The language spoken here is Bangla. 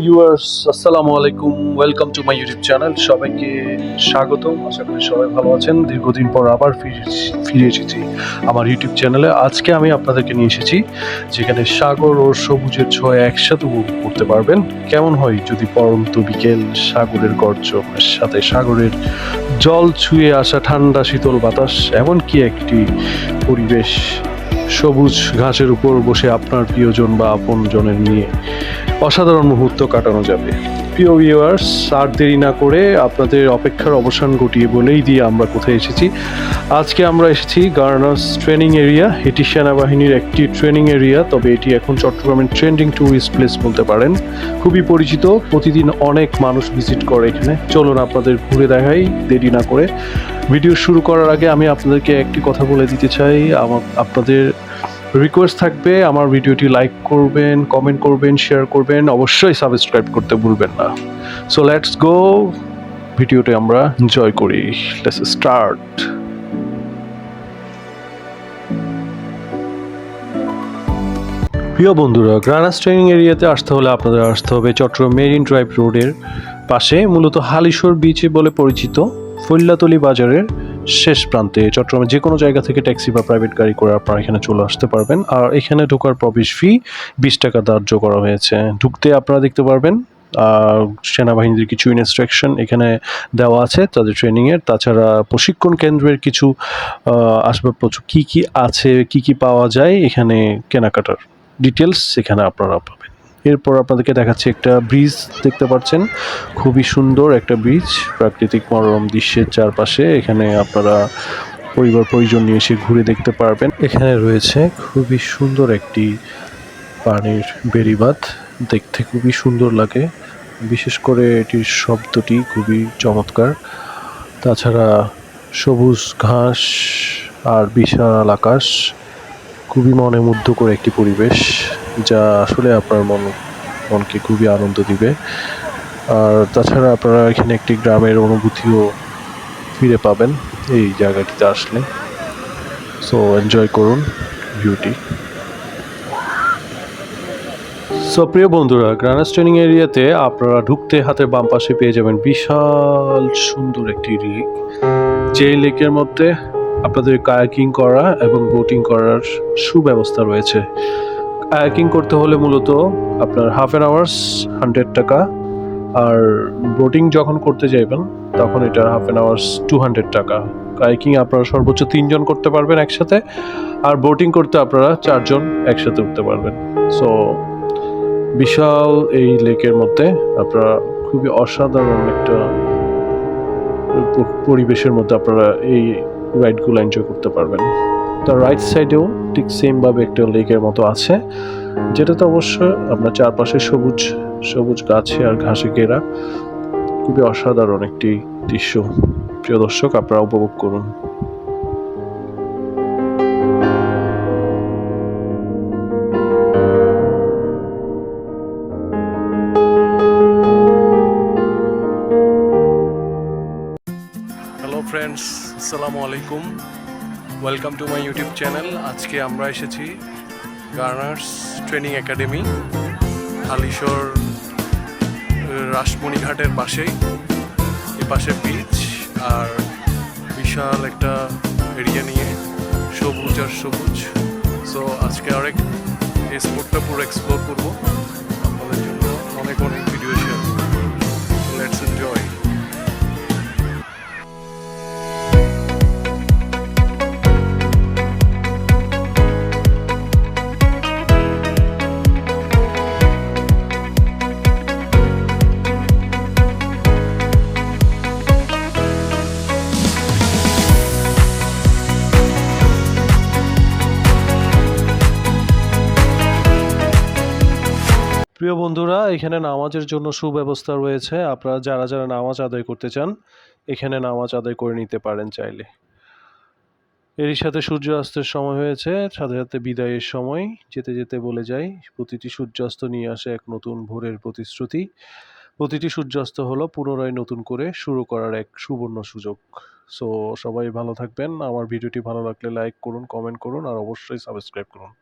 ভিউয়ার্স আসসালামু আলাইকুম, welcome to my YouTube channel. সবাইকে স্বাগতম। আশা করি সবাই ভালো আছেন। দীর্ঘদিন পর আবার ফিরে এসেছি আমার ইউটিউব চ্যানেলে। আজকে আমি আপনাদেরকে নিয়ে এসেছি যেখানে সাগর ও সবুজের ছোঁয়া একসাথে উপভোগ করতে পারবেন। কেমন হয় যদি পরন্ত বিকেল, সাগরের গর্জনের সাথে সাগরের জল ছুঁয়ে আসা ঠান্ডা শীতল বাতাস, এমনকি একটি পরিবেশ সবুজ ঘাসের উপর বসে আপনার প্রিয়জন বা আপনজনের নিয়ে অসাধারণ মুহূর্ত কাটানো যাবে। প্রিয় ভিউয়ার্স, আর দেরি না করে আপনাদের অপেক্ষার অবসান ঘটিয়ে বলেই দিয়ে আমরা কোথায় এসেছি। আজকে আমরা এসেছি গার্নার্স ট্রেনিং এরিয়া। এটি সেনাবাহিনীর একটি ট্রেনিং এরিয়া, তবে এটি এখন চট্টগ্রামের ট্রেন্ডিং ট্যুরিস্ট প্লেস বলতে পারেন। খুবই পরিচিত, প্রতিদিন অনেক মানুষ ভিজিট করে এখানে। চলুন আপনাদের ঘুরে দেখাই দেরি না করে। ভিডিও শুরু করার আগে আমি আপনাদেরকে একটি কথা বলে দিতে চাই। আপনাদের রিকোয়েস্ট থাকবে, আমার ভিডিওটি লাইক করবেন, কমেন্ট করবেন, শেয়ার করবেন, অবশ্যই সাবস্ক্রাইব করতে ভুলবেন না। সো লেটস গো, ভিডিওটি আমরা এনজয় করি। Let's start. প্রিয় বন্ধুরা, গার্নার্স ট্রেনিং এরিয়াতে আসতে হলে আপনাদের আসতে হবে চট্টগ্রাম মেরিন ড্রাইভ রোডের পাশে, মূলত হালিশহর বিচ বলে পরিচিত ফৈল্লাতলি বাজারের শেষ প্রান্তে। চট্টগ্রামের যে কোনো জায়গা থেকে ট্যাক্সি বা প্রাইভেট গাড়ি করে আপনারা এখানে চলে আসতে পারবেন। আর এখানে ঢোকার প্রবেশ ফি 20 টাকা ধার্য করা হয়েছে। ঢুকতে আপনারা দেখতে পারবেন সেনাবাহিনীর কিছু ইনস্ট্রাকশন এখানে দেওয়া আছে তাদের ট্রেনিংয়ের। তাছাড়া প্রশিক্ষণ কেন্দ্রের কিছু আসবাবপত্র কী কী আছে, কী কী পাওয়া যায় এখানে, কেনাকাটার ডিটেলস এখানে আপনারা পাবেন। এরপর আপনাদেরকে দেখাচ্ছি একটা ব্রিজ, দেখতে পাচ্ছেন খুবই সুন্দর একটা ব্রিজ, প্রাকৃতিক মনোরম দৃশ্যের চারপাশে। এখানে আপনারা পরিবার পরিজন নিয়ে এসে ঘুরে দেখতে পারবেন। এখানে রয়েছে খুবই সুন্দর একটি পানির বেড়িবাঁধ, দেখতে খুবই সুন্দর লাগে, বিশেষ করে এটির শব্দটি খুবই চমৎকার। তাছাড়া সবুজ ঘাস আর বিশাল আকাশ, খুবই মনে মুগ্ধকর একটি পরিবেশ, যা আসলে আপনার মনকে খুবই আনন্দ দিবে। আর তাছাড়া আপনারা এখানে একটি গ্রামের অনুভূতিও ফিরে পাবেন এই জায়গাটিতে আসলে। সো এনজয় করুন ভিউটি। সো প্রিয় বন্ধুরা, গার্নার্স ট্রেনিং এরিয়াতে আপনারা ঢুকতে হাতের বাম পাশে পেয়ে যাবেন বিশাল সুন্দর একটি লেক। যে লেকের মধ্যে আপনাদের কায়াকিং করা এবং বোটিং করার সুব্যবস্থা রয়েছে। কায়াকিং করতে হলে মূলত আপনার হাফ অ্যান আওয়ার্স 100 টাকা, আর বোটিং যখন করতে যাইবেন তখন এটা হাফ অ্যান আওয়ার্স 200 টাকা। কায়াকিং আপনারা সর্বোচ্চ 3 জন করতে পারবেন একসাথে, আর বোটিং করতে আপনারা 4 জন একসাথে উঠতে পারবেন। সো বিশাল এই লেকের মধ্যে আপনারা খুবই অসাধারণ একটা পরিবেশের মধ্যে আপনারা এই রাইডগুলো এনজয় করতে পারবেন। তার রাইট সাইডেও ঠিক সেমভাবে একটা লেকের মতো আছে, যেটাতে অবশ্য আপনার চারপাশে সবুজ সবুজ গাছে আর ঘাসে ঘেরা। খুবই অসাধারণ একটি দৃশ্য। প্রিয় দর্শক, আপনারা উপভোগ করুন। হ্যালো ফ্রেন্ডস, আসসালামু আলাইকুম, welcome to my YouTube channel. আজকে আমরা এসেছি গার্নার্স ট্রেনিং একাডেমি, হালিশহর রাসমণিঘাটের পাশেই। এ পাশে বিচ আর বিশাল একটা এরিয়া নিয়ে সবুজ আর সবুজ। সো আজকে আরেক এই স্পটটা পুরো এক্সপ্লোর করবো, আপনাদের জন্য অনেক অনেক ভিডিও শেয়ার করবো। Let's enjoy. প্রিয় বন্ধুরা, এখানে নামাজের জন্য সুব্যবস্থা রয়েছে। আপনারা যারা যারা নামাজ আদায় করতে চান এখানে নামাজ আদায় করে নিতে পারেন চাইলে। এরই সাথে সূর্যাস্তের সময় হয়েছে, সাথে সাথে বিদায়ের সময়। যেতে যেতে বলে যাই, প্রতিটি সূর্যাস্ত নিয়ে আসে এক নতুন ভোরের প্রতিশ্রুতি। প্রতিটি সূর্যাস্ত হলো পুনরায় নতুন করে শুরু করার এক সুবর্ণ সুযোগ। সো সবাই ভালো থাকবেন। আমার ভিডিওটি ভালো লাগলে লাইক করুন, কমেন্ট করুন, আর অবশ্যই সাবস্ক্রাইব করুন।